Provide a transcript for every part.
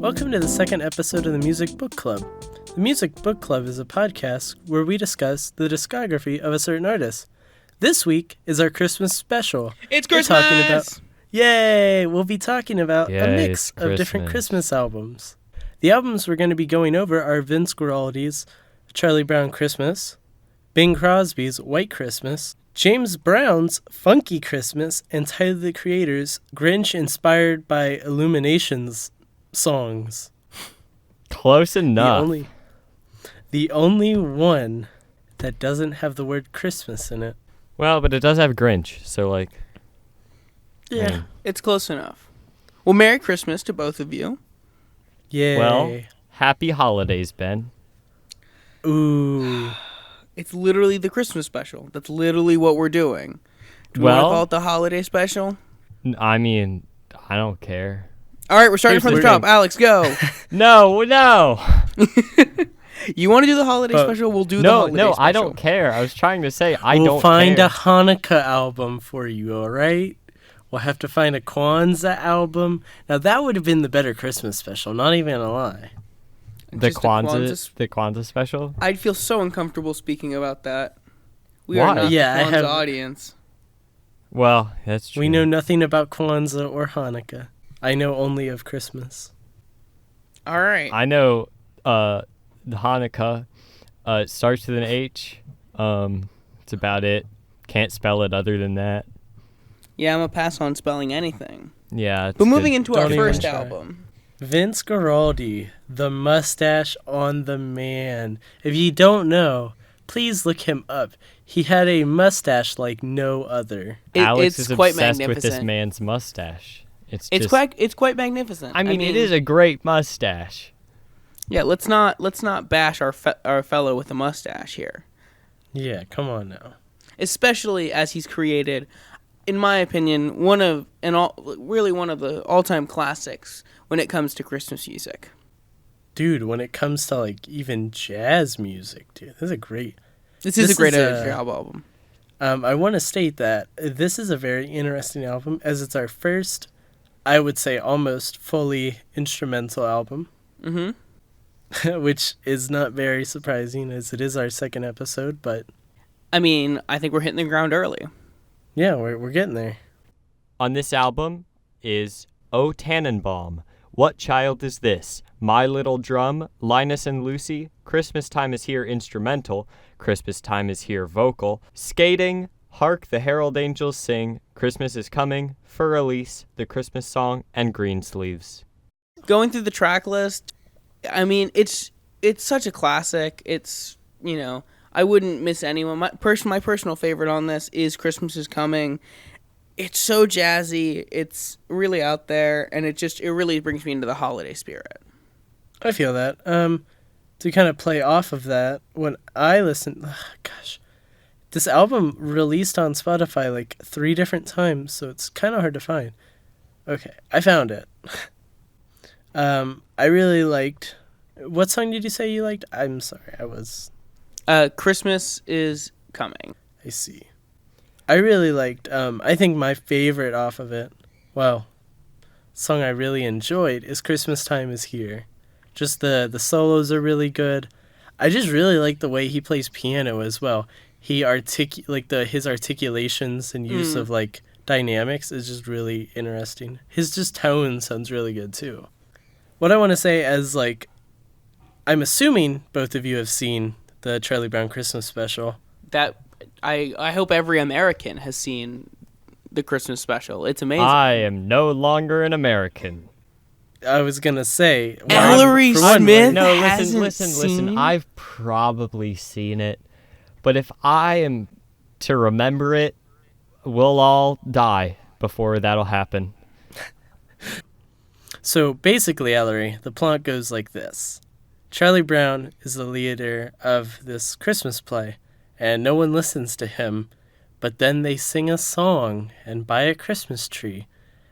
Welcome to the second episode of the Music Book Club. The Music Book Club is a podcast where we discuss the discography of a certain artist. This week is our Christmas special. It's Christmas! Yay! We'll be talking about a mix of different Christmas albums. The albums we're going to be going over are Vince Guaraldi's Charlie Brown Christmas, Bing Crosby's White Christmas, James Brown's Funky Christmas, and Tyler the Creator's Grinch inspired by Illumination's songs. Close enough. The only one that doesn't have the word Christmas in it. Well, but it does have Grinch, so yeah, it's close enough. Well, Merry Christmas to both of you. Yay. Well, happy holidays, Ben. Ooh. It's literally the Christmas special. That's literally what we're doing. Do we want to call it the holiday special? I mean, I don't care. All right, we're starting from the top. Alex, go. No. You want to do the holiday special? We'll do the holiday special. No, I don't care. I was trying to say I don't care. We'll find a Hanukkah album for you, all right? We'll have to find a Kwanzaa album. Now, that would have been the better Christmas special, not even a lie. The Kwanzaa special? I'd feel so uncomfortable speaking about that. We Why? are not the Kwanzaa audience. Well, that's true. We know nothing about Kwanzaa or Hanukkah. I know only of Christmas. All right. I know the Hanukkah. It starts with an H. It's about it. Can't spell it other than that. Yeah, I'm a pass on spelling anything. Yeah. But moving into our first album. Vince Guaraldi, the mustache on the man. If you don't know, please look him up. He had a mustache like no other. Alex it's is quite obsessed magnificent. with this man's mustache. It's quite magnificent. I mean, it is a great mustache. Yeah, let's not bash our fellow with a mustache here. Yeah, come on now. Especially as he's created, in my opinion, one of the all-time classics when it comes to Christmas music. Dude, when it comes to like even jazz music, dude, this is a great album. I want to state that this is a very interesting album, as it's our first, I would say, almost fully instrumental album. Mm-hmm. Which is not very surprising, as it is our second episode, but... I mean, I think we're hitting the ground early. Yeah, we're getting there. On this album is O Tannenbaum, What Child Is This? My Little Drum, Linus and Lucy, Christmas Time Is Here instrumental, Christmas Time Is Here vocal, Skating, Hark the Herald Angels Sing, Christmas Is Coming, For Elise, The Christmas Song, and Greensleeves. Going through the track list, I mean, it's such a classic. It's, I wouldn't miss anyone. My personal favorite on this is Christmas Is Coming. It's so jazzy. It's really out there, and it really brings me into the holiday spirit. I feel that. To kind of play off of that, when I listened, this album released on Spotify like 3 different times, so it's kind of hard to find. Okay, I found it. I really liked... What song did you say you liked? I'm sorry, I was... Christmas Is Coming. I see. I really liked... I think my favorite off of it, song I really enjoyed is Christmas Time Is Here. Just the solos are really good. I just really like the way he plays piano as well. He his articulations and use of like dynamics is just really interesting. His just tone sounds really good too. What I want to say is I'm assuming both of you have seen the Charlie Brown Christmas special. That I hope every American has seen the Christmas special. It's amazing. I am no longer an American. I was gonna say Ellery Smith. No, listen. I've probably seen it, but if I am to remember it, we'll all die before that'll happen. So basically, Ellery, the plot goes like this. Charlie Brown is the leader of this Christmas play, and no one listens to him, but then they sing a song and buy a Christmas tree,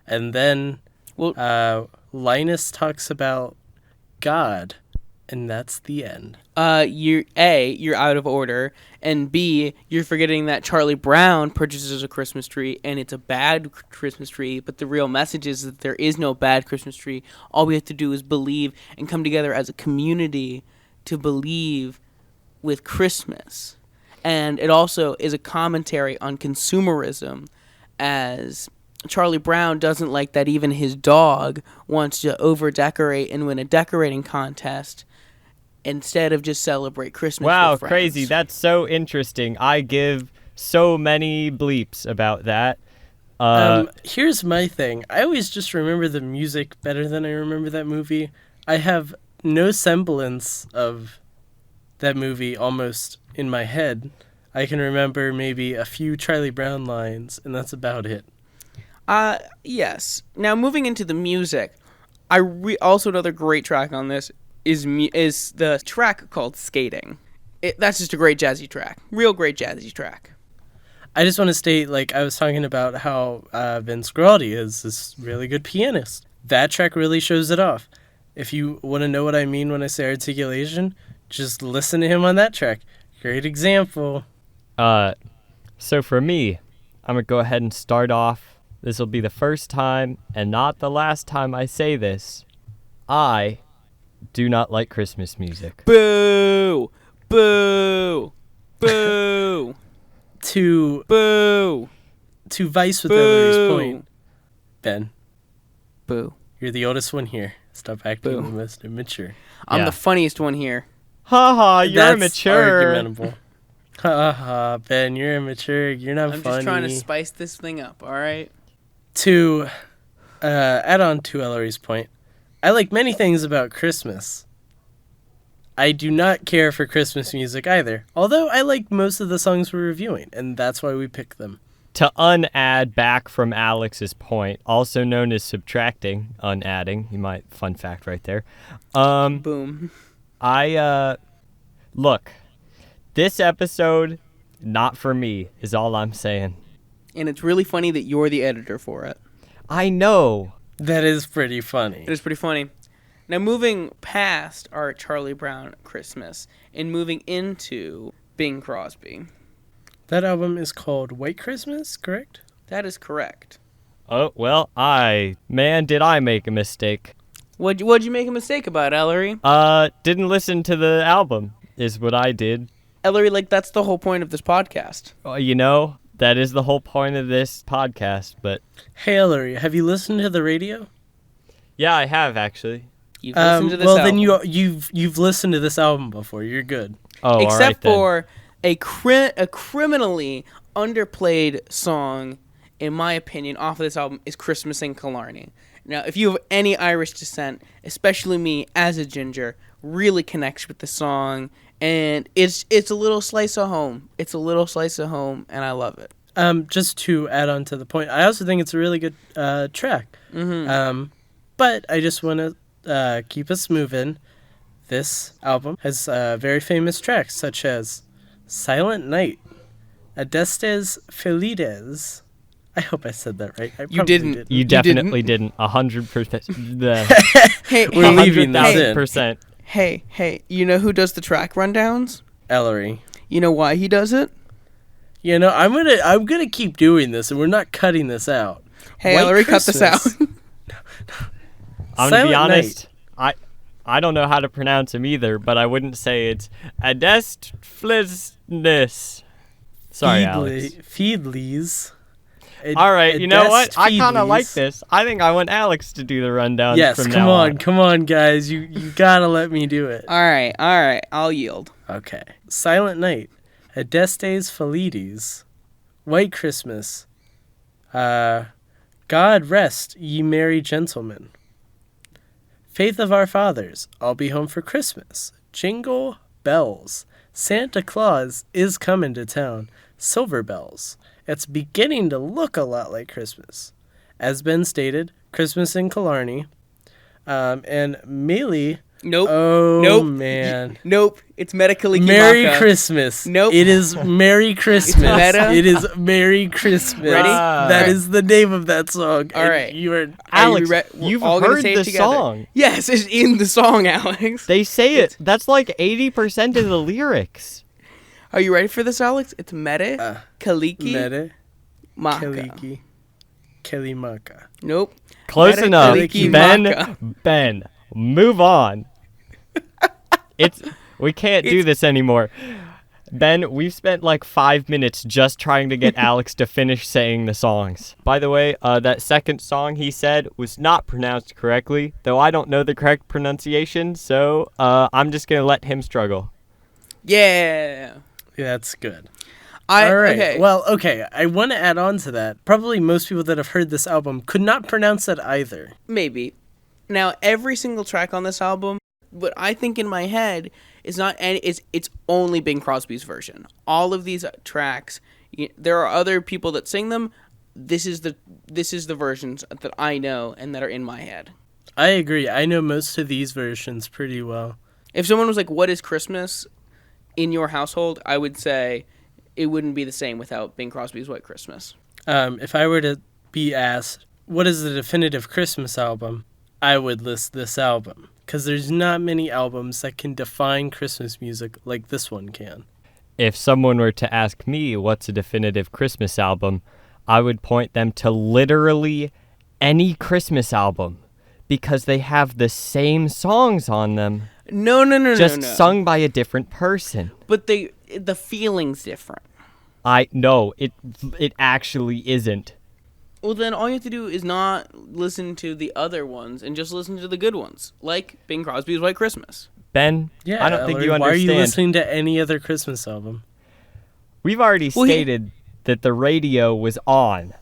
and then Linus talks about God, And that's the end. You're out of order, and B, you're forgetting that Charlie Brown purchases a Christmas tree, and it's a bad Christmas tree, but the real message is that there is no bad Christmas tree. All we have to do is believe and come together as a community to believe with Christmas. And it also is a commentary on consumerism, as Charlie Brown doesn't like that even his dog wants to over-decorate and win a decorating contest instead of just celebrate Christmas Wow, with friends. crazy. That's so interesting. I give so many bleeps about that. Here's my thing. I always just remember the music better than I remember that movie. I have no semblance of that movie almost in my head. I can remember maybe a few Charlie Brown lines, and that's about it. Yes. Now, moving into the music, also another great track on this is the track called Skating. That's just a great jazzy track. Real great jazzy track. I just want to state, like, I was talking about how Vince Guaraldi is this really good pianist. That track really shows it off. If you want to know what I mean when I say articulation, just listen to him on that track. Great example. So for me, I'm going to go ahead and start off. This will be the first time and not the last time I say this. I do not like Christmas music. Boo! Boo! Boo! To Boo! Vice with Boo! Ellery's point, Ben, Boo. you're the oldest one here. Stop acting Boo. the most immature. I'm Yeah. the funniest one here. Haha, you're That's immature. argumentable. Ha ha, Ben, you're immature. You're not I'm funny. just trying to spice this thing up, all right? To add on to Ellery's point, I like many things about Christmas. I do not care for Christmas music either, although I like most of the songs we're reviewing, and that's why we pick them. To unadd back from Alex's point, also known as subtracting, unadding, fun fact right there. Boom. Look, this episode, not for me, is all I'm saying. And it's really funny that you're the editor for it. I know. That is pretty funny. It is pretty funny. Now, moving past our Charlie Brown Christmas and moving into Bing Crosby. That album is called White Christmas, correct? That is correct. Oh, well, did I make a mistake. What'd you make a mistake about, Ellery? Didn't listen to the album, is what I did. Ellery, that's the whole point of this podcast. That is the whole point of this podcast, but... Hey, Ellery, have you listened to the radio? Yeah, I have, actually. You've listened to this well, album. then you've listened to this album before. You're good. Oh, Except all right, then. for a criminally underplayed song, in my opinion, off of this album is Christmas in Killarney. Now, if you have any Irish descent, especially me as a ginger, really connects with the song, and it's a little slice of home. It's a little slice of home, and I love it. Just to add on to the point, I also think it's a really good track. Mm-hmm. But I just want to keep us moving. This album has very famous tracks such as Silent Night, Adestes Felides. I hope I said that right. I You probably didn't. did. You definitely didn't. 100%. Hey, We're leaving this in. 1,000%. Hey, you know who does the track rundowns? Ellery. You know why he does it? I'm gonna keep doing this, and we're not cutting this out. Hey, White Ellery, cut this out. Christmas. I'm going to be Silent honest. I don't know how to pronounce him either, but I wouldn't say it's Adestflisness. Sorry, Alex. Feedleys. All right, you know what? Adest I kind of Feedleys. like this. I think I want Alex to do the rundown Yes, from come now on, come on, guys. You gotta let me do it. All right, I'll yield. Okay. Silent Night, Adestes Felides, White Christmas, God Rest Ye Merry Gentlemen, Faith of Our Fathers, I'll Be Home for Christmas, Jingle Bells, Santa Claus is Coming to Town, Silver Bells. It's beginning to look a lot like Christmas. As Ben stated, Christmas in Killarney, And Millie. Nope. Oh, Nope. man. Nope. It's Meta Merry Christmas. Nope. It is Merry Christmas. Meta. It is Merry Christmas. Ready? That is the name of that song. All right. You are Alex, We're you've all gonna heard say it the together. song. Yes, it's in the song, Alex. They say it. That's like 80% of the lyrics. Are you ready for this, Alex? It's Meta Kaliki Mete Maka. Kaliki Kalimaka. Nope. Close Meta enough. Kaliki Ben, Maka. Ben, move on. We can't do this anymore. Ben, we've spent like 5 minutes just trying to get Alex to finish saying the songs. By the way, that second song he said was not pronounced correctly, though I don't know the correct pronunciation, so I'm just going to let him struggle. Yeah. That's good. All right. Okay. Well, okay. I want to add on to that. Probably most people that have heard this album could not pronounce that either. Maybe. Now, every single track on this album, what I think in my head is not any. It's only Bing Crosby's version. All of these tracks, there are other people that sing them. This is the versions that I know and that are in my head. I agree. I know most of these versions pretty well. If someone was like, "What is Christmas in your household?" I would say it wouldn't be the same without Bing Crosby's White Christmas. If I were to be asked, what is the definitive Christmas album, I would list this album. Because there's not many albums that can define Christmas music like this one can. If someone were to ask me what's a definitive Christmas album, I would point them to literally any Christmas album because they have the same songs on them. No. Just no. sung by a different person. But the feeling's different. No, it actually isn't. Well, then all you have to do is not listen to the other ones and just listen to the good ones, like Bing Crosby's White Christmas. Ben, I don't think you understand. Why are you listening to any other Christmas album? We've already stated that the radio was on,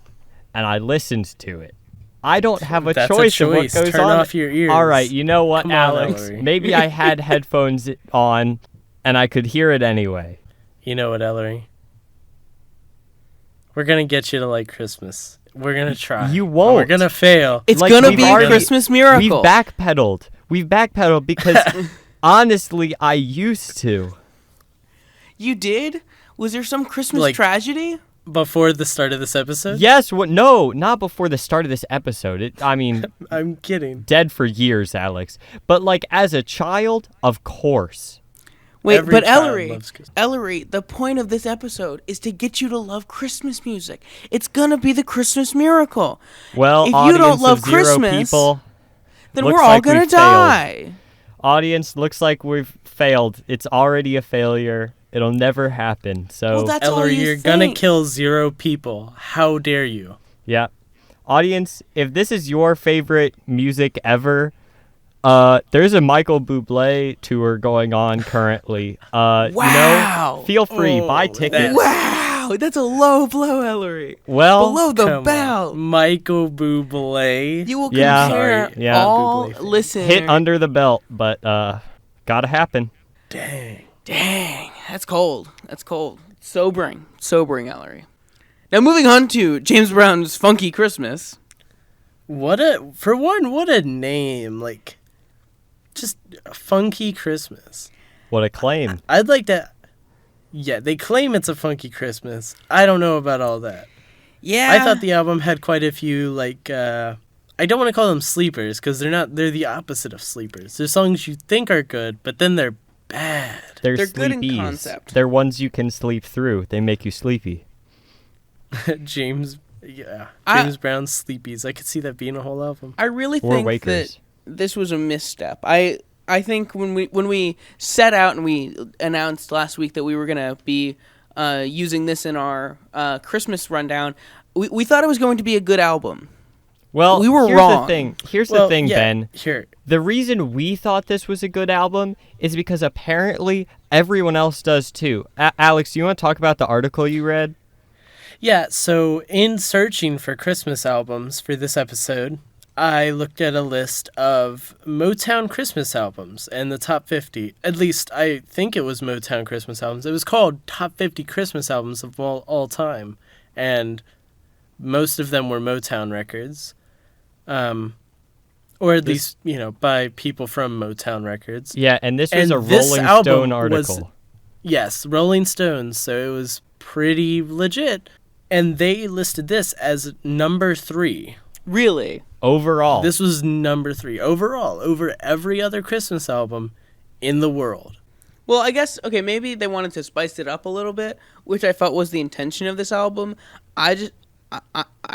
and I listened to it. I don't have a choice of what goes Turn on. off your ears. All right, you know what, Come on, Alex? Ellery. Maybe I had headphones on, and I could hear it anyway. You know what, Ellery? We're going to get you to like Christmas. We're going to try. You won't. We're going to fail. It's Like, gonna we've be already- a Christmas miracle. We've backpedaled because honestly, I used to. You did? Was there some Christmas tragedy? Before the start of this episode? Yes, no, not before the start of this episode. I'm kidding. Dead for years, Alex. But like as a child, of course. Wait, Every but child Ellery, loves Christmas. Ellery, the point of this episode is to get you to love Christmas music. It's gonna be the Christmas miracle. Well, if you audience don't love of 0 Christmas, people, then looks we're all like gonna we've die. audience, looks like we've failed. It's already a failure. It'll never happen. So, Well, that's all Ellery, you you're think. going to kill 0 people. How dare you? yeah. Audience, if this is your favorite music ever, there's a Michael Bublé tour going on currently. Wow. Feel free, buy tickets. Wow, that's a low blow, Ellery. Well, Below the Come belt. on. Michael Bublé. You will Yeah. compare Sorry. Yeah. all Bublé fan. listeners. hit under the belt, but gotta happen. Dang, that's cold. That's cold. Sobering, Ellery. Now moving on to James Brown's Funky Christmas. What a name. Like, just a Funky Christmas. What a claim. I'd like to... Yeah, they claim it's a Funky Christmas. I don't know about all that. Yeah. I thought the album had quite a few, like, I don't want to call them sleepers, because they're the opposite of sleepers. They're songs you think are good, but then they're bad. They're good in sleepies. concept. They're ones you can sleep through. They make you sleepy. James Brown's Sleepies. I could see that being a whole album. I really Or think Wakers. that this was a misstep. I think when we set out and we announced last week that we were gonna be using this in our Christmas rundown, we thought it was going to be a good album. Well, We were here's wrong. the thing. Here's the thing, yeah, Ben. Here. The reason we thought this was a good album is because apparently everyone else does too. Alex, do you want to talk about the article you read? Yeah, so in searching for Christmas albums for this episode, I looked at a list of Motown Christmas albums and the top 50. At least I think it was Motown Christmas albums. It was called Top 50 Christmas Albums of all time. And most of them were Motown records. or at least, by people from Motown Records. Yeah, and this was And a this Rolling album Stone was- article. Yes, Rolling Stones, so it was pretty legit. And they listed this as number 3. Really? Overall. This was number 3 overall over every other Christmas album in the world. Well, I guess, okay, maybe they wanted to spice it up a little bit, which I felt was the intention of this album. I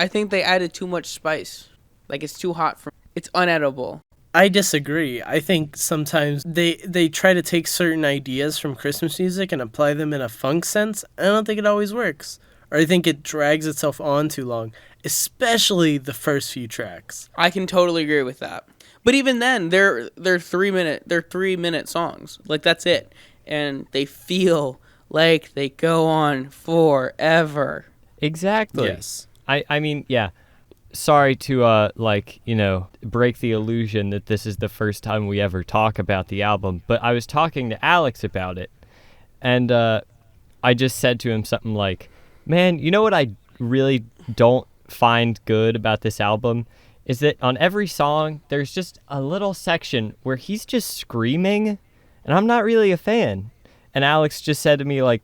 think they added too much spice. Like, it's too hot for... It's unedible. I disagree. I think sometimes they try to take certain ideas from Christmas music and apply them in a funk sense. I don't think it always works. Or I think it drags itself on too long, especially the first few tracks. I can totally agree with that. But even then, they're 3-minute songs. Like, that's it. And they feel like they go on forever. Exactly. Yes. I mean, yeah. Sorry to, break the illusion that this is the first time we ever talk about the album, but I was talking to Alex about it, and I just said to him something like, man, you know what I really don't find good about this album? Is that on every song, there's just a little section where he's just screaming, and I'm not really a fan. And Alex just said to me, like,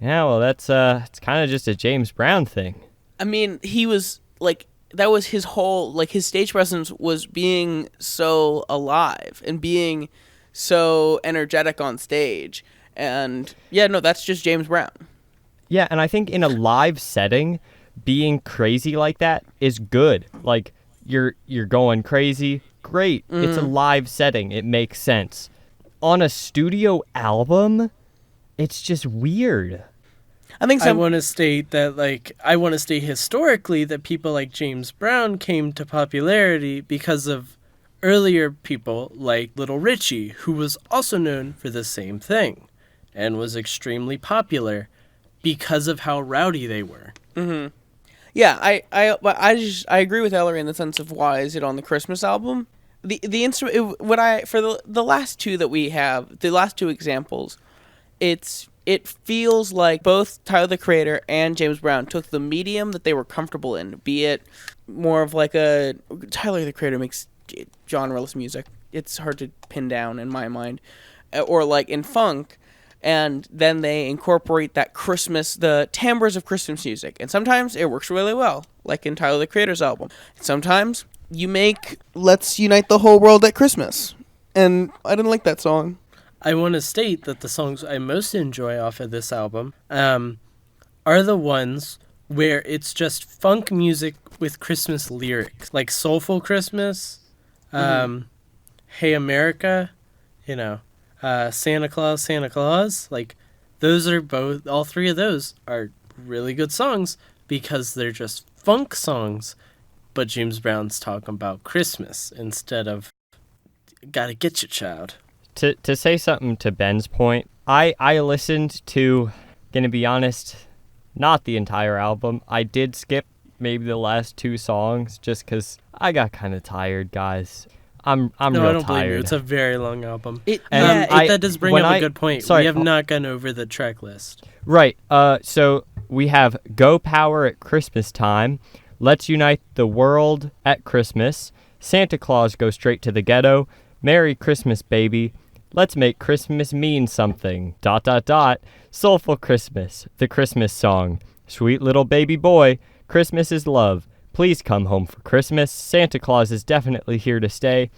yeah, well, it's kind of just a James Brown thing. I mean, he was, like... That was his whole, like, his stage presence was being so alive and being so energetic on stage. And, yeah, no, that's just James Brown. Yeah, and I think in a live setting, being crazy like that is good. Like, you're going crazy, great. It's a live setting. It makes sense. On a studio album, it's just weird. I want to state that, historically that people like James Brown came to popularity because of earlier people like Little Richie, who was also known for the same thing and was extremely popular because of how rowdy they were. Mm-hmm. Yeah, I agree with Ellery in the sense of why is it on the Christmas album? The instrument, for the last two that we have, the last two examples, it feels like both Tyler the Creator and James Brown took the medium that they were comfortable in, be it more of like a... Tyler the Creator makes genreless music. It's hard to pin down in my mind. Or like in funk, and then they incorporate that Christmas, the timbres of Christmas music. And sometimes it works really well, like in Tyler the Creator's album. Sometimes you make Let's Unite the Whole World at Christmas. And I didn't like that song. I want to state that the songs I most enjoy off of this album are the ones where it's just funk music with Christmas lyrics, like Soulful Christmas, Hey America, Santa Claus, Santa Claus. Like, all three of those are really good songs because they're just funk songs, but James Brown's talking about Christmas instead of Gotta Get You, Child. To say something to Ben's point, I listened to, gonna be honest, not the entire album. I did skip maybe the last 2 songs just because I got kind of tired, guys. I'm no, real I don't tired. blame you. It's a very long album. That does bring up a good point. We have not gone over the track list. Right. So we have Go Power at Christmas Time, Let's Unite the World at Christmas, Santa Claus Go Straight to the Ghetto, Merry Christmas Baby, Let's Make Christmas Mean Something, ... Soulful Christmas, The Christmas Song, Sweet Little Baby Boy, Christmas is Love, Please Come Home for Christmas, Santa Claus is Definitely Here to Stay,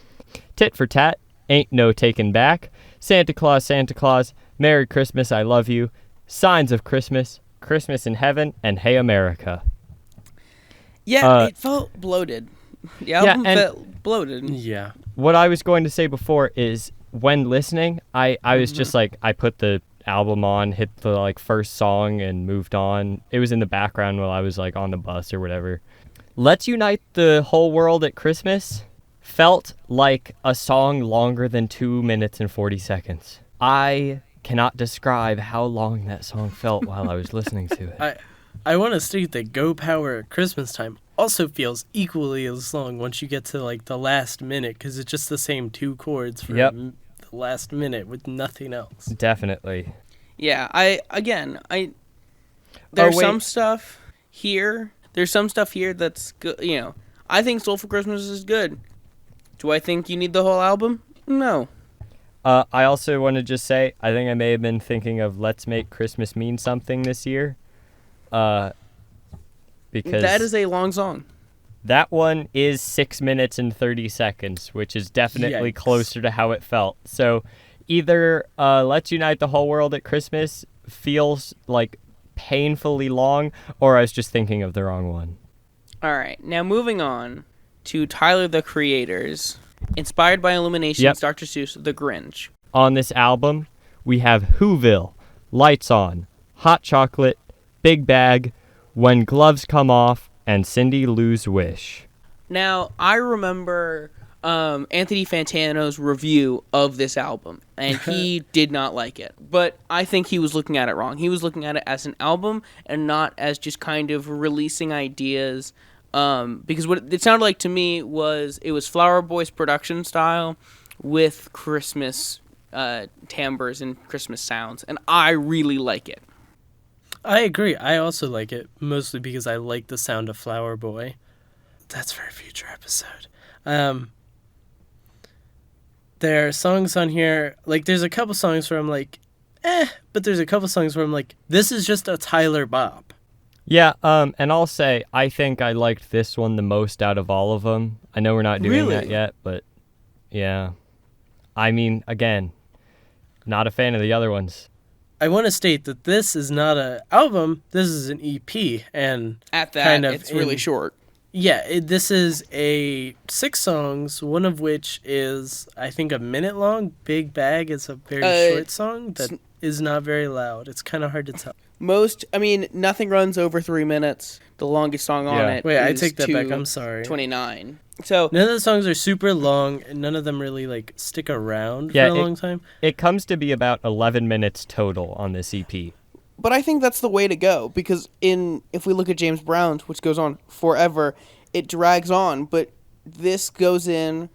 Tit for Tat, Ain't No Taking Back, Santa Claus, Merry Christmas, I Love You, Signs of Christmas, Christmas in Heaven, and Hey America. Yeah, it felt bloated. The album felt bloated. Yeah. What I was going to say before is, when listening, I was just like, I put the album on, hit the first song and moved on. It was in the background while I was on the bus or whatever. Let's Unite the Whole World at Christmas felt like a song longer than 2 minutes and 40 seconds. I cannot describe how long that song felt while I was listening to it. I want to state that Go Power at Christmas Time also feels equally as long once you get to the last minute, because it's just the same 2 chords for the last minute with nothing else. Definitely. Yeah, there's some stuff here. There's some stuff here that's good. I think Soulful Christmas is good. Do I think you need the whole album? No. I also want to just say, I think I may have been thinking of Let's Make Christmas Mean Something this year. Because That is a long song. that one is 6 minutes and 30 seconds, which is definitely Yikes. closer to how it felt. So either Let's Unite the Whole World at Christmas feels like painfully long, or I was just thinking of the wrong one. All right, now moving on to Tyler the Creator's, inspired by Illumination's Yep. Dr. Seuss, The Grinch. On this album, we have Whoville, Lights On, Hot Chocolate, Big Bag, When Gloves Come Off, and Cindy Lou's Wish. Now, I remember Anthony Fantano's review of this album, and he did not like it. But I think he was looking at it wrong. He was looking at it as an album and not as just kind of releasing ideas. Because what it sounded like to me was it was Flower Boy's production style with Christmas timbres and Christmas sounds, and I really like it. I agree. I also like it, mostly because I like the sound of Flower Boy. That's for a future episode. There are songs on here, like, there's a couple songs where I'm like, but there's a couple songs where I'm like, this is just a Tyler bop. Yeah, and I'll say, I think I liked this one the most out of all of them. I know we're not doing that Really? yet, but yeah. I mean, again, not a fan of the other ones. I want to state that this is not an album, this is an EP, and At that, kind of it's really short. yeah, this is 6 songs, one of which is, I think, a minute long. Big Bag is a very short song that is not very loud. It's kind of hard to tell. Nothing runs over 3 minutes. The longest song on Yeah. it Wait, I is take that back. I'm sorry. 29. So, None of the songs are super long, and none of them really, like, stick around Yeah, for a long time. It comes to be about 11 minutes total on this EP. but I think that's the way to go, because if we look at James Brown's, which goes on forever, it drags on, but this goes in,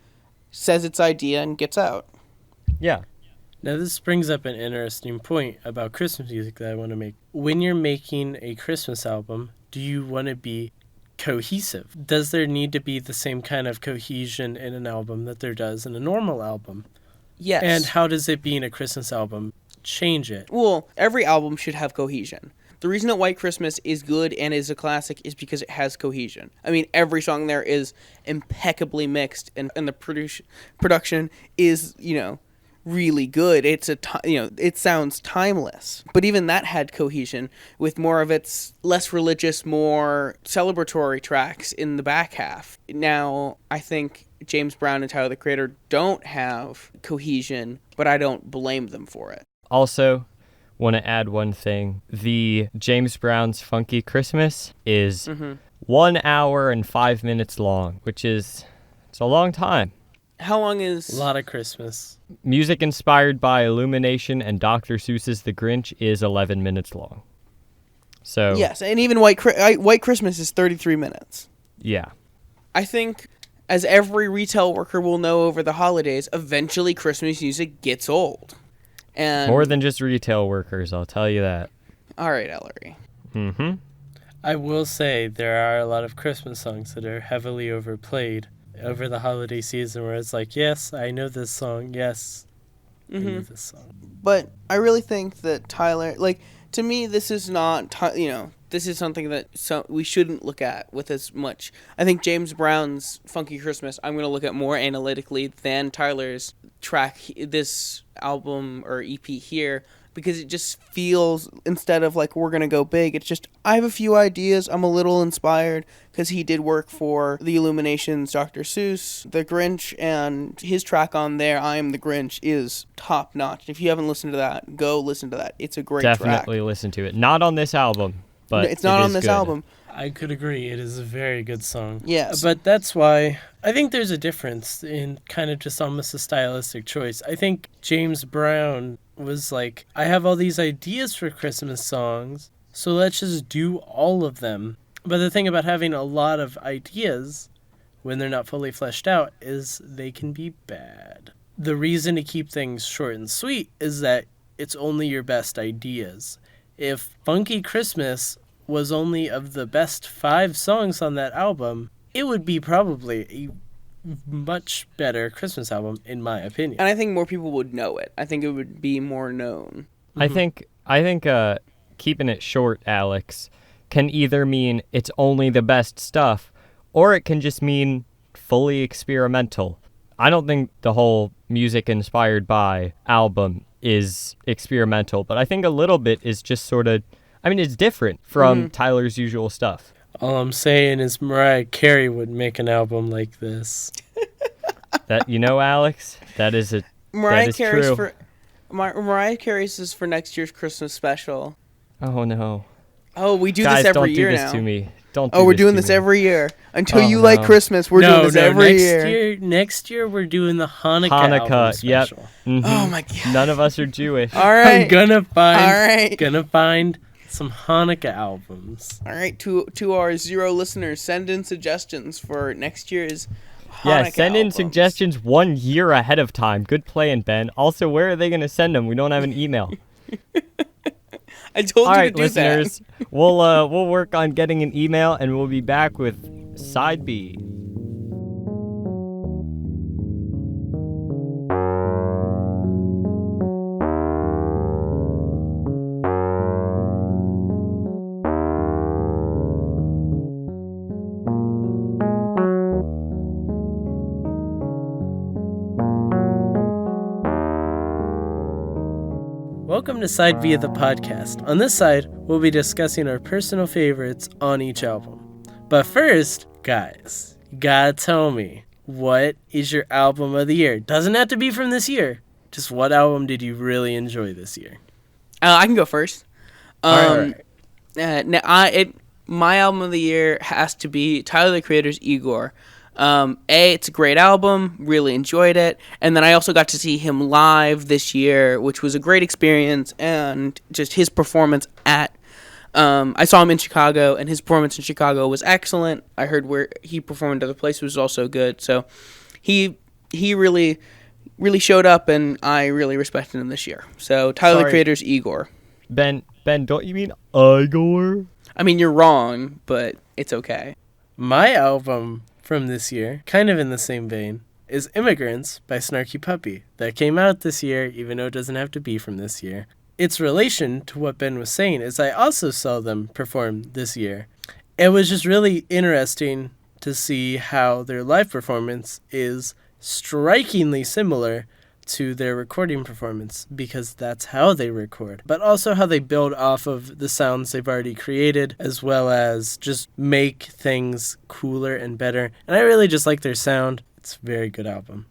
says its idea, and gets out. Yeah. Now, this brings up an interesting point about Christmas music that I want to make. When you're making a Christmas album, do you want to be cohesive? Does there need to be the same kind of cohesion in an album that there does in a normal album? Yes. And how does it being a Christmas album change it? Well, every album should have cohesion. The reason that White Christmas is good and is a classic is because it has cohesion. I mean, every song there is impeccably mixed, and the production is, really good. It sounds timeless. But even that had cohesion, with more of its less religious, more celebratory tracks in the back half. Now, I think James Brown and Tyler the Creator don't have cohesion, but I don't blame them for it. Also, want to add one thing. The James Brown's Funky Christmas is 1 hour and 5 minutes long, which is it's a long time. How long is... A lot of Christmas. Music inspired by Illumination and Dr. Seuss's The Grinch is 11 minutes long. So, Yes, and even White Christmas is 33 minutes. yeah. I think, as every retail worker will know over the holidays, eventually Christmas music gets old. And More than just retail workers, I'll tell you that. all right, Ellery. Mm-hmm. I will say there are a lot of Christmas songs that are heavily overplayed over the holiday season where it's like, yes, I know this song. Yes, I know this song. But I really think that Tyler, to me, this is not, this is something that we shouldn't look at with as much. I think James Brown's Funky Christmas, I'm going to look at more analytically than Tyler's track, this album or EP here, because it just feels, instead of we're going to go big, it's just, I have a few ideas, I'm a little inspired, because he did work for the Illuminations, Dr. Seuss, The Grinch, and his track on there, I Am the Grinch, is top notch. If you haven't listened to that, go listen to that. It's a great track. Definitely listen to it. Not on this album, but It's not it on is this good. album. I could agree. It is a very good song. Yes. But that's why I think there's a difference in kind of just almost a stylistic choice. I think James Brown was like, I have all these ideas for Christmas songs, so let's just do all of them. But the thing about having a lot of ideas when they're not fully fleshed out is they can be bad. The reason to keep things short and sweet is that it's only your best ideas. If Funky Christmas was only of the best 5 songs on that album, it would be probably a much better Christmas album, in my opinion. And I think more people would know it. I think it would be more known. I think keeping it short, Alex, can either mean it's only the best stuff, or it can just mean fully experimental. I don't think the whole music inspired by album is experimental, but I think a little bit is just sort of, I mean, it's different from Tyler's usual stuff. All I'm saying is Mariah Carey would make an album like this. That, Alex, that is Mariah Carey's true. Mariah Carey's is for next year's Christmas special. Oh no. Oh, we do Guys, this every year now. don't do this to me. Don't do Oh, we're this doing to this me. every year. Until Oh, you like no. Christmas, we're doing this every year. Next year we're doing the Hanukkah album Yep. special. Mhm. Oh my god. None of us are Jewish. All right. I'm gonna All right. find some Hanukkah albums. All right, to our 0 listeners, send in suggestions for next year's Hanukkah Yeah, send in albums. suggestions 1 year ahead of time. Good plan, Ben. Also, where are they going to send them? We don't have an email. I told All you right, to do listeners, we'll work on getting an email, and we'll be back with Side B. Welcome to Side B of the podcast. On this side, we'll be discussing our personal favorites on each album. But first, guys, you gotta tell me, what is your album of the year? Doesn't have to be from this year. Just what album did you really enjoy this year? I can go first. All right. My album of the year has to be Tyler the Creator's Igor. It's a great album, really enjoyed it, and then I also got to see him live this year, which was a great experience, and just his performance at I saw him in Chicago, and his performance in Chicago was excellent. I heard where he performed other places was also good, so he really showed up, and I really respected him this year. So Tyler the Creator's Igor. Ben, don't you mean Igor? I mean, you're wrong, but it's okay. My album from this year, kind of in the same vein, is Immigrants by Snarky Puppy. That came out this year, even though it doesn't have to be from this year. Its relation to what Ben was saying is I also saw them perform this year. It was just really interesting to see how their live performance is strikingly similar to their recording performance, because that's how they record, but also how they build off of the sounds they've already created, as well as just make things cooler and better. And I really just like their sound. It's a very good album.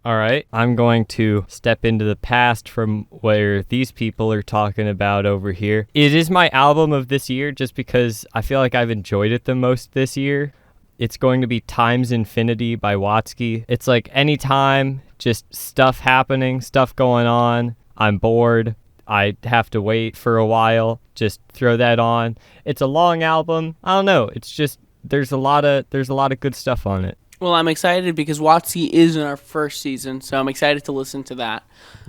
All right, I'm going to step into the past from where these people are talking about over here. It is my album of this year just because I feel like I've enjoyed it the most this year. It's going to be Times Infinity by Watsky. It's like anytime, just stuff happening, stuff going on. I'm bored. I have to wait for a while. Just throw that on. It's a long album. I don't know. It's just there's a lot of good stuff on it. Well, I'm excited because Watsky is in our first season, so I'm excited to listen to that.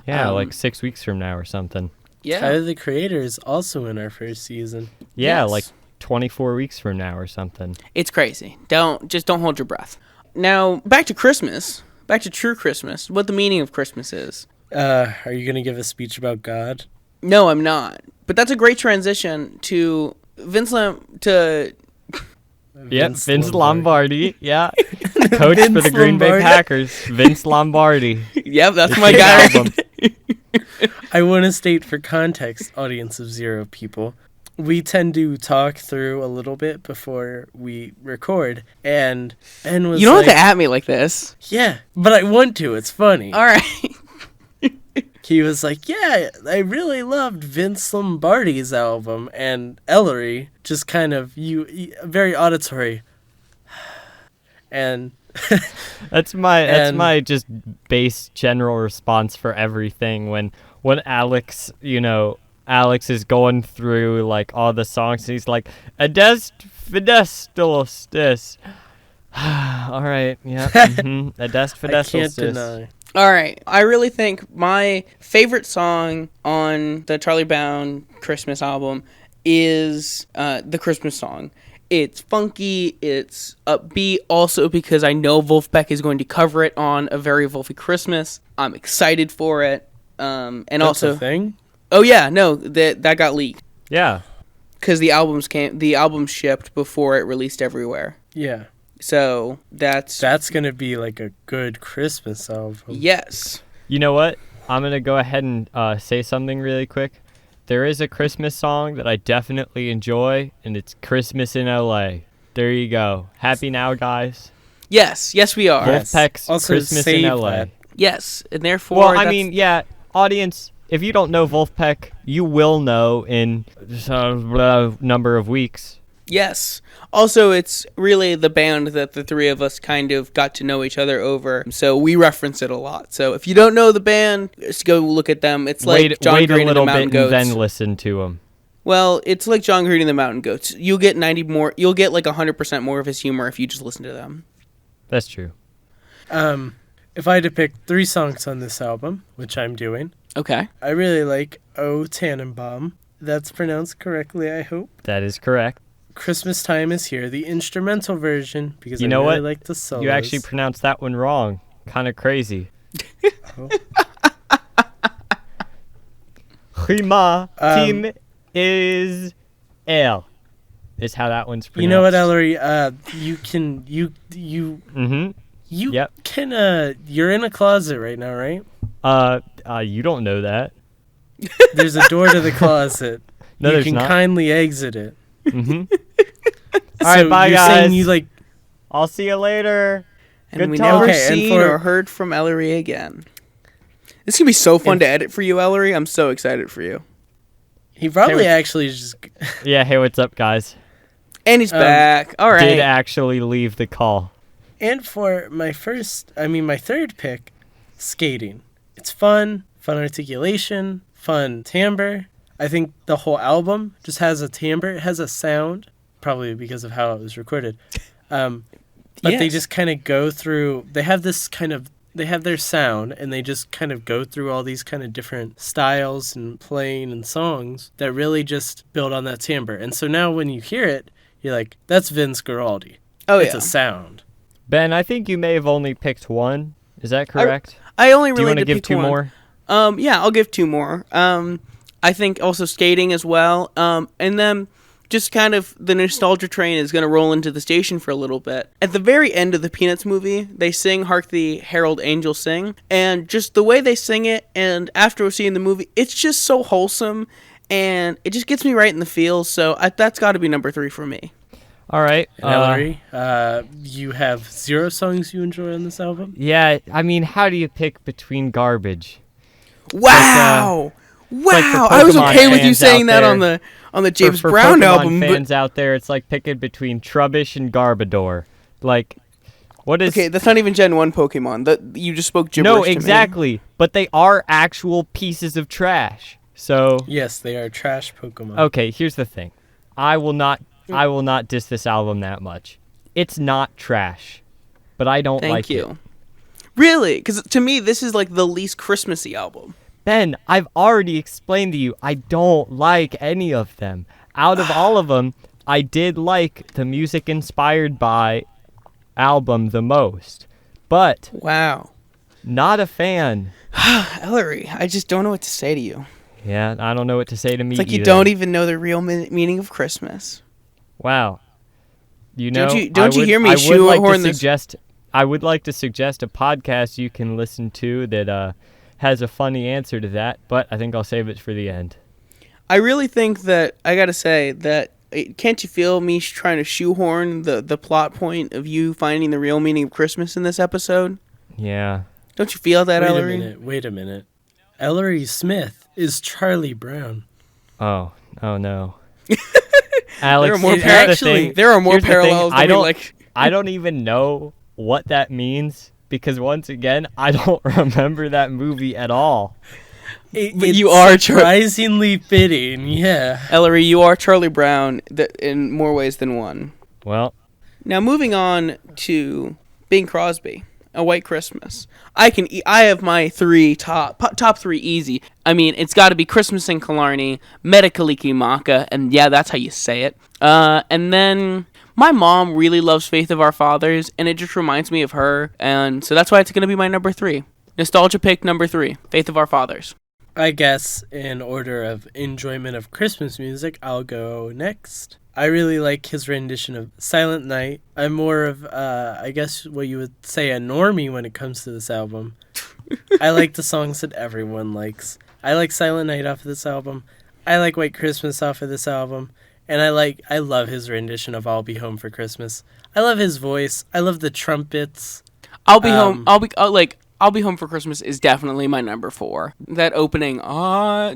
Yeah, like 6 weeks from now or something. Yeah. Tyler the Creator is also in our first season. Yeah, Yes. like 24 weeks from now or something. It's crazy. Don't hold your breath. Now, back to Christmas. Back to true Christmas. What the meaning of Christmas is. Are you going to give a speech about God? No, I'm not. But that's a great transition to Vince Vince Lombardi. Yeah. Coach for Vince the Green Bay Lombardi. Packers. Vince Lombardi. Yep, that's my Big guy. album. I want to state for context, audience of 0 people, we tend to talk through a little bit before we record, and Ben was You don't like, have to at me like this. yeah, but I want to, it's funny. All right. He was like, yeah, I really loved Vince Lombardi's album, and Ellery just kind of, very auditory. And That's my just base general response for everything when Alex is going through like all the songs and he's like Adest Fidestilostis. All right, yeah. Adest I can't Fidestilostis. deny. All right. I really think my favorite song on the Charlie Brown Christmas album is the Christmas song. It's funky, it's upbeat, also because I know Wolfpack is going to cover it on A Very Wolfy Christmas. I'm excited for it. And That's also a thing? Oh yeah, no, that got leaked. Yeah. Because the album shipped before it released everywhere. Yeah. So that's going to be like a good Christmas album. Yes. You know what? I'm going to go ahead and say something really quick. There is a Christmas song that I definitely enjoy, and it's Christmas in L.A. There you go. Happy now, guys. Yes, we are. Wolfpack's Also, Christmas in save L.A. that. Yes, and therefore. Well, I mean, yeah, audience, if you don't know Wolfpack, you will know in a number of weeks. Yes. Also, it's really the band that the three of us kind of got to know each other over, so we reference it a lot. So if you don't know the band, just go look at them. It's like John Green and the Mountain Goats. And then listen to them. Well, it's like John Green and the Mountain Goats. You'll get 90 more. You'll get like 100% more of his humor if you just listen to them. That's true. If I had to pick 3 songs on this album, which I'm doing, Okay. I really like O Tannenbaum. That's pronounced correctly, I hope. That is correct. Christmas Time is Here, the instrumental version, because You I know really what? like the solos. You actually pronounced that one wrong. Kind of crazy. Oh. Rima Team is L. Is how that one's pronounced. You know what, Ellery? You can Mm-hmm. Yep. You're in a closet right now, right? You don't know that. There's a door to the closet. No, you there's can not. kindly exit it. Mm-hmm. All right, bye, you're guys. saying you like I'll see you later. And Good we talk. never Okay, and seen for- or heard from Ellery again. This is going to be so fun to edit for you, Ellery. I'm so excited for you. he probably Hey, actually just Yeah, hey, what's up, guys? And he's back. All right. Did actually leave the call. And for my third pick, skating. It's fun articulation, fun timbre. I think the whole album just has a timbre. It has a sound, probably because of how it was recorded. But they Yes. just kind of go through. They have their sound, and they just kind of go through all these kind of different styles and playing and songs that really just build on that timbre. And so now when you hear it, you're like, that's Vince Guaraldi. Oh, It's yeah. a sound. Ben, I think you may have only picked one. Is that correct? I only Do you really want to did give pick 2 one. more? Yeah, I'll give 2 more. I think also skating as well. And then just kind of the nostalgia train is going to roll into the station for a little bit. At the very end of the Peanuts movie, they sing Hark the Herald Angels Sing. And just the way they sing it, and after seeing the movie, it's just so wholesome. And it just gets me right in the feels. So that's got to be number 3 for me. All right. And Ellery, you have 0 songs you enjoy on this album? Yeah, I mean, how do you pick between garbage? Wow! like the Wow! I was Pokemon okay with you fans saying out that there. on the James for Brown Pokemon album. fans out there, it's like picking between Trubbish and Garbodor. Like, what is... Okay, that's not even Gen 1 Pokemon. That you just spoke gibberish No, to me. exactly. But they are actual pieces of trash. So, Yes, they are trash Pokemon. okay, here's the thing. I will not diss this album that much. It's not trash, but I don't Thank like you. it. Really? Because to me, this is like the least Christmassy album. Ben, I've already explained to you, I don't like any of them. Out of all of them, I did like the music inspired by album the most. But, Wow. not a fan. Ellery, I just don't know what to say to you. Yeah, I don't know what to say to me It's like you either. don't even know the real meaning of Christmas. Wow. You know, Don't you hear me shoehorn this? I would like to suggest a podcast you can listen to that has a funny answer to that, but I think I'll save it for the end. I really think that, I gotta say, that can't you feel me trying to shoehorn the plot point of you finding the real meaning of Christmas in this episode? Yeah. Don't you feel that, Ellery? Wait a minute. Ellery Smith is Charlie Brown. Oh no. Alex, There are more here's the actually- thing. There are more Here's the thing. parallels than we like. I don't even know what that means because, once again, I don't remember that movie at all. But you are surprisingly fitting, yeah. Ellery, you are Charlie Brown in more ways than one. Well, Now, moving on to Bing Crosby, A White Christmas. I have my top 3 easy. I mean, it's got to be Christmas in Killarney, Metakaliki Maka, and yeah, that's how you say it. And then My mom really loves Faith of Our Fathers, and it just reminds me of her, and so that's why it's going to be my number 3. Nostalgia pick number 3, Faith of Our Fathers. I guess in order of enjoyment of Christmas music, I'll go next. I really like his rendition of Silent Night. I'm more of, I guess what you would say, a normie when it comes to this album. I like the songs that everyone likes. I like Silent Night off of this album. I like White Christmas off of this album. And I love his rendition of I'll Be Home for Christmas. I love his voice. I love the trumpets. I'll Be Home for Christmas is definitely my number 4. That opening,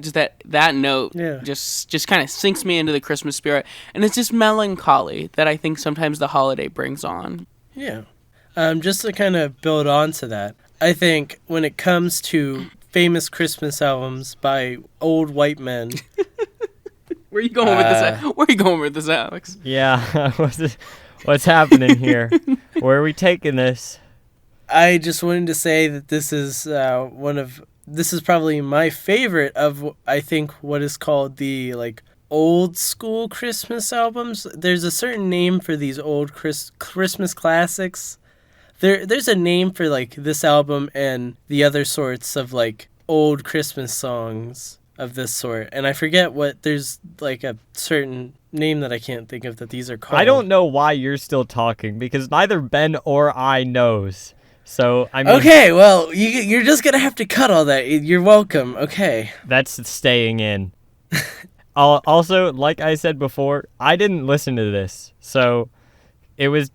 just that note, just kind of sinks me into the Christmas spirit, and it's just melancholy that I think sometimes the holiday brings on. Yeah, just to kind of build on to that, I think when it comes to famous Christmas albums by old white men, where are you going with this? Where are you going with this, Alex? Yeah, what's happening here? Where are we taking this? I just wanted to say that this is probably my favorite of, I think, what is called the old school Christmas albums. There's a certain name for these old Christmas classics. There's a name for this album and the other sorts of old Christmas songs of this sort, and I forget what. There's a certain name that I can't think of that these are called. I don't know why you're still talking because neither Ben or I knows. So, I mean... Okay, well, you're just going to have to cut all that. You're welcome. Okay. That's staying in. Also, like I said before, I didn't listen to this. So, it was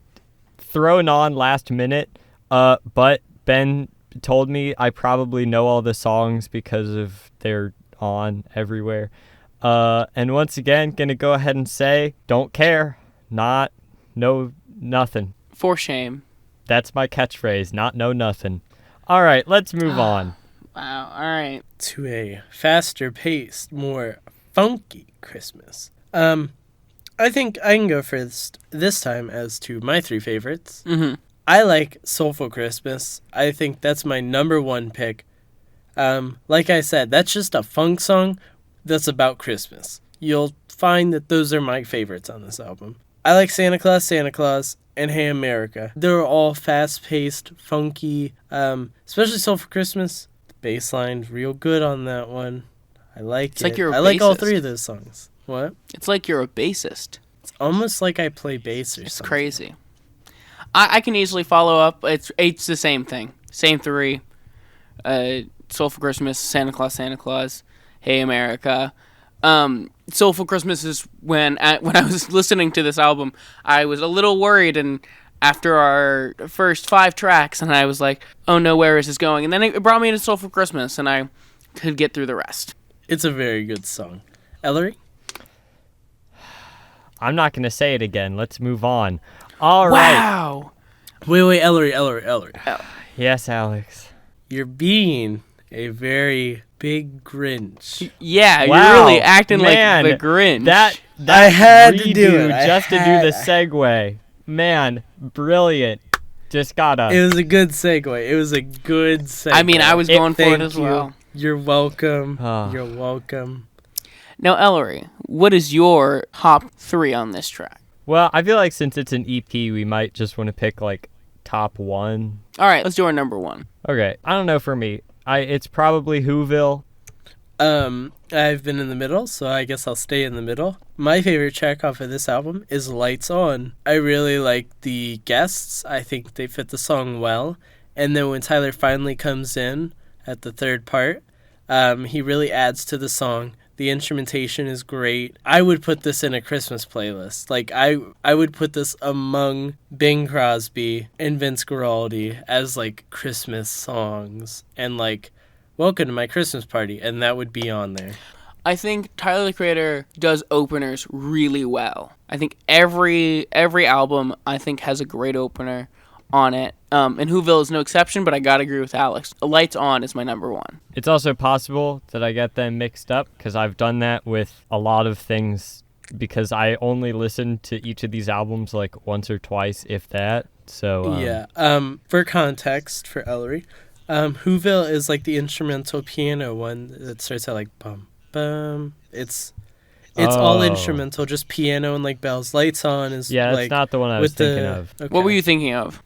thrown on last minute. But Ben told me I probably know all the songs because of they're on everywhere. And once again, going to go ahead and say, don't care. Nothing. For shame. That's my catchphrase, not know nothing. All right, let's move on. Wow, all right. To a faster paced, more funky Christmas. I think I can go first this time as to my 3 favorites. Mm-hmm. I like Soulful Christmas. I think that's my number 1 pick. Like I said, that's just a funk song that's about Christmas. You'll find that those are my favorites on this album. I like Santa Claus, and Hey America. They're all fast-paced, funky, especially Soulful Christmas. The bass line's real good on that one. I like it. You're a I like all bassist. 3 of those songs. What? It's like you're a bassist. It's almost like I play bass or It's something. crazy. I can easily follow up. It's the same thing. Same 3. Soulful Christmas, Santa Claus, Hey America. Soulful Christmas is when I was listening to this album, I was a little worried, and after our first 5 tracks, and I was like, oh no, where is this going? And then it brought me into Soulful Christmas, and I could get through the rest. It's a very good song. Ellery? I'm not going to say it again. Let's move on. All right. Wow! Wait, Ellery. Yes, Alex. You're being a very big Grinch. Yeah, Wow, you're really acting man, like the Grinch. That I had to redo do it. just to do the segue. Man, brilliant. Just gotta. It was a good segue. I mean, I was going for it Thank as you. well. You're welcome. Oh. You're welcome. Now, Ellery, what is your top 3 on this track? Well, I feel like since it's an EP, we might just want to pick top 1. All right, let's do our number 1. Okay, I don't know for me. It's probably Whoville. I've been in the middle, so I guess I'll stay in the middle. My favorite track off of this album is Lights On. I really like the guests. I think they fit the song well. And then when Tyler finally comes in at the third part, he really adds to the song. The instrumentation is great. I would put this in a Christmas playlist. I would put this among Bing Crosby and Vince Guaraldi as Christmas songs and Welcome to My Christmas Party, and that would be on there. I think Tyler, the Creator, does openers really well. I think every album, I think, has a great opener on it. And Whoville is no exception, but I gotta agree with Alex. Lights On is my number 1. It's also possible that I get them mixed up because I've done that with a lot of things because I only listen to each of these albums once or twice, if that. So yeah. For context, for Ellery, Whoville is the instrumental piano one that starts out bum bum. It's It's all Oh. instrumental, just piano and like bells. Lights On is Yeah, that's like not the one I was with thinking the. of. Okay. What were you thinking of?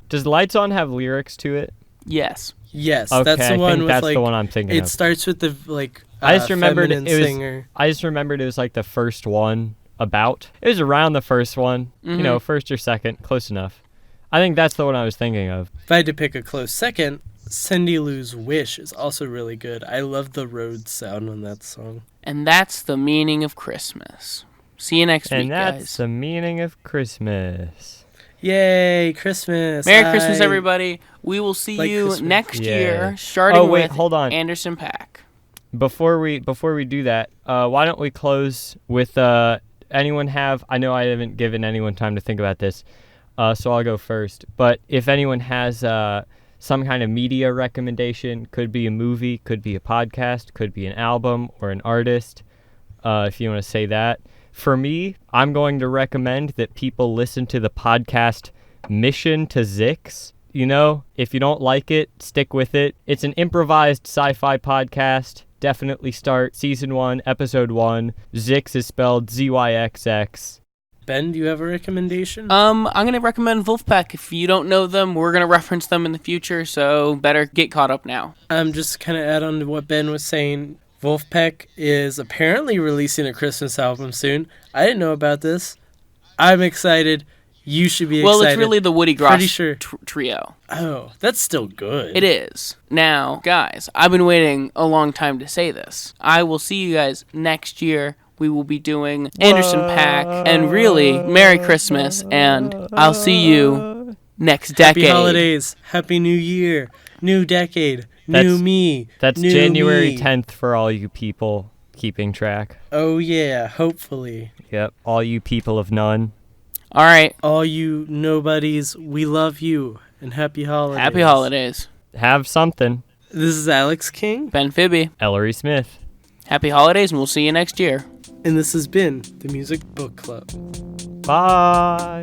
Does Lights On have lyrics to it? Yes. Yes, Okay, that's the I one think with that's like. the one I'm thinking It of. starts with the like. I just remembered feminine it was. singer. I just remembered it was like the first one about. It was around the first one. You know, first or second, close enough. I think that's the one I was thinking of. If I had to pick a close second, Cindy Lou's Wish is also really good. I love the road sound on that song. And that's the meaning of Christmas. See you next week, And that's guys. the meaning of Christmas. Yay, Christmas. Merry Christmas, everybody. We will see like you Christmas. next Yeah. year, starting Oh, wait, with hold on. Anderson .Paak. Before we do that, why don't we close with anyone have? I know I haven't given anyone time to think about this, so I'll go first. But if anyone has some kind of media recommendation, could be a movie, could be a podcast, could be an album or an artist, if you want to say that. For me, I'm going to recommend that people listen to the podcast Mission to Zix. You know, if you don't like it, stick with it. It's an improvised sci-fi podcast. Definitely start season 1, episode 1. Zix is spelled Zyxx. Ben, do you have a recommendation? I'm going to recommend Wolfpack. If you don't know them, we're going to reference them in the future, so better get caught up now. Just kind of add on to what Ben was saying. Wolfpack is apparently releasing a Christmas album soon. I didn't know about this. I'm excited. You should be excited. Well, it's really the Woody Pretty Gross sure. trio. Oh, that's still good. It is. Now, guys, I've been waiting a long time to say this. I will see you guys next year. We will be doing Anderson .Paak, and really, Merry Christmas, and I'll see you next decade. Happy holidays. Happy New Year. New decade. New me. That's new January me. 10th for all you people keeping track. Oh, yeah. Hopefully. Yep, all you people of none. All right. All you nobodies, we love you. And happy holidays. Happy holidays. Have something. This is Alex King. Ben Fibbe. Ellery Smith. Happy holidays, and we'll see you next year. And this has been the Music Book Club. Bye.